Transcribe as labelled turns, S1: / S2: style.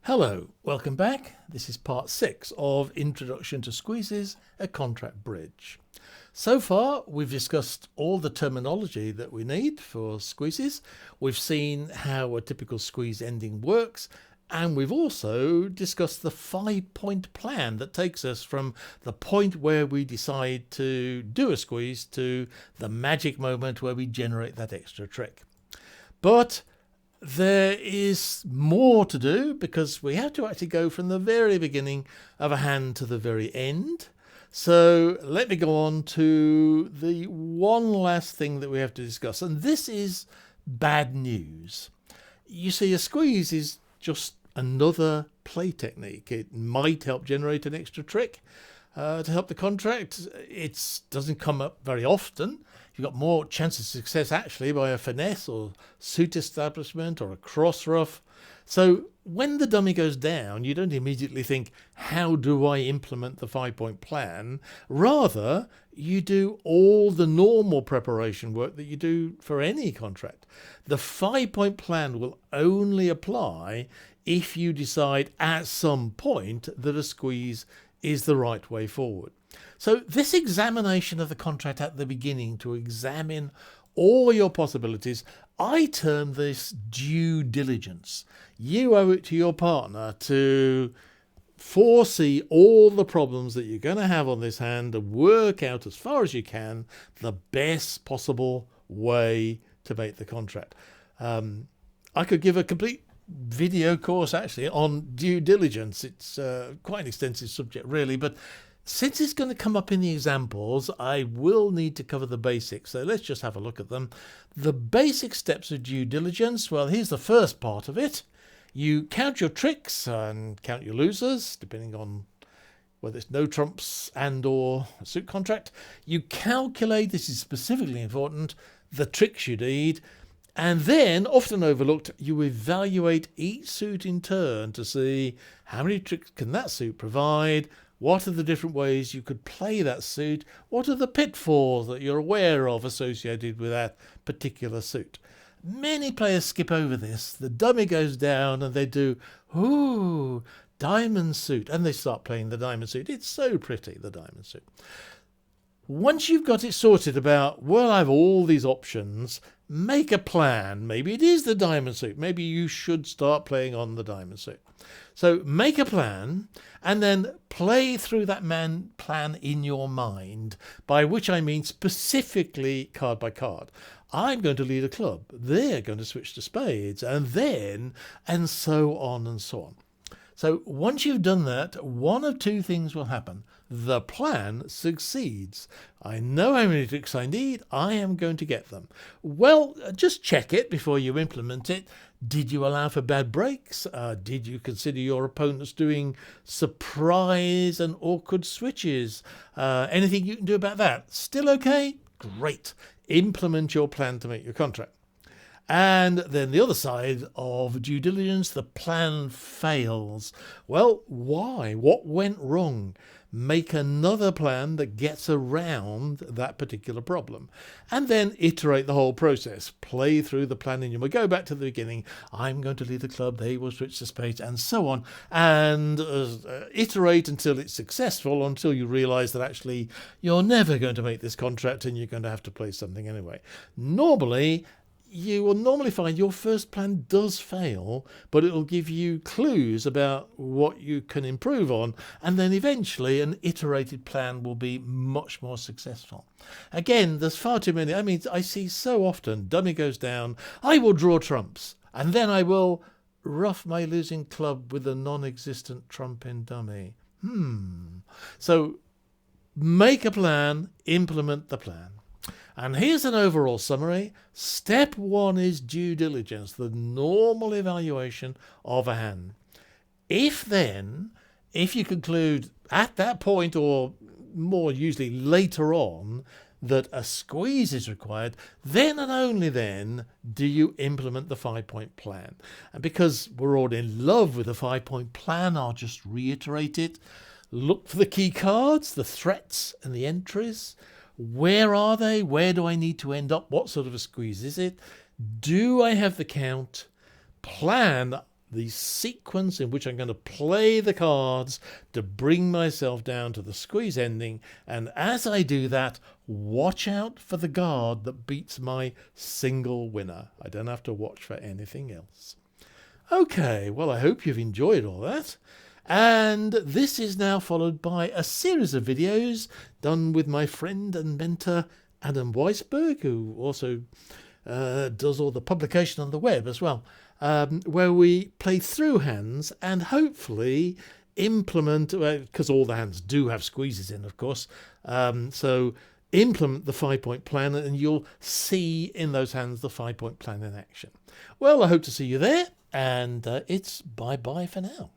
S1: Hello, welcome back. This is part 6 of Introduction to Squeezes, a Contract Bridge. So far, we've discussed all the terminology that we need for squeezes. We've seen how a typical squeeze ending works, and we've also discussed the 5-point plan that takes us from the point where we decide to do a squeeze to the magic moment where we generate that extra trick. But there is more to do because we have to actually go from the very beginning of a hand to the very end. So let me go on to the one last thing that we have to discuss, and this is bad news. You see, a squeeze is just another play technique. It might help generate an extra trick to help the contract. It doesn't come up very often. You've got more chance of success actually by a finesse or suit establishment or a cross ruff. So when the dummy goes down, you don't immediately think, how do I implement the 5-point plan? Rather, you do all the normal preparation work that you do for any contract. The 5-point plan will only apply if you decide at some point that a squeeze is the right way forward. So this examination of the contract at the beginning to examine all your possibilities, I term this due diligence. You owe it to your partner to foresee all the problems that you're going to have on this hand and work out as far as you can the best possible way to make the contract. I could give a complete video course actually on due diligence. It's quite an extensive subject really, but since it's going to come up in the examples, I will need to cover the basics. So let's just have a look at them. The basic steps of due diligence. Well, here's the first part of it. You count your tricks and count your losers, depending on whether it's no trumps and or a suit contract. You calculate, this is specifically important, the tricks you need. And then, often overlooked, you evaluate each suit in turn to see how many tricks can that suit provide. What are the different ways you could play that suit? What are the pitfalls that you're aware of associated with that particular suit? Many players skip over this. The dummy goes down and they do, ooh, diamond suit. And they start playing the diamond suit. It's so pretty, the diamond suit. Once you've got it sorted about, well, I have all these options, make a plan. Maybe it is the diamond suit. Maybe you should start playing on the diamond suit. So make a plan and then play through that plan in your mind, by which I mean specifically card by card. I'm going to lead a club. They're going to switch to spades and so on and so on. So once you've done that, one of two things will happen. The plan succeeds. I know how many tricks I need. I am going to get them. Well, just check it before you implement it. Did you allow for bad breaks? Did you consider your opponents doing surprise and awkward switches? Anything you can do about that? Still okay? Great. Implement your plan to make your contract. And then the other side of due diligence, the plan fails. Well, why? What went wrong? Make another plan that gets around that particular problem. And then iterate the whole process. Play through the plan in your mind. Go back to the beginning. I'm going to lead the club. They will switch to spades and so on. And iterate until it's successful, until you realise that actually you're never going to make this contract and you're going to have to play something anyway. You will normally find your first plan does fail, but it will give you clues about what you can improve on, and then eventually an iterated plan will be much more successful. Again, there's far too many. I see so often, dummy goes down, I will draw trumps, and then I will ruff my losing club with a non-existent trump in dummy. So make a plan, implement the plan. And here's an overall summary. Step 1 is due diligence, the normal evaluation of a hand. If you conclude at that point, or more usually later on, that a squeeze is required, then and only then do you implement the 5-point plan. And because we're all in love with the 5-point plan, I'll just reiterate it. Look for the key cards, the threats and the entries. Where are they? Where do I need to end up? What sort of a squeeze is it? Do I have the count? Plan the sequence in which I'm going to play the cards to bring myself down to the squeeze ending. And as I do that, watch out for the guard that beats my single winner. I don't have to watch for anything else. Okay, well, I hope you've enjoyed all that. And this is now followed by a series of videos done with my friend and mentor Adam Weisberg, who also does all the publication on the web as well, where we play through hands and hopefully implement, because all the hands do have squeezes in, of course, so implement the 5-point plan, and you'll see in those hands the 5-point plan in action. Well, I hope to see you there, and it's bye-bye for now.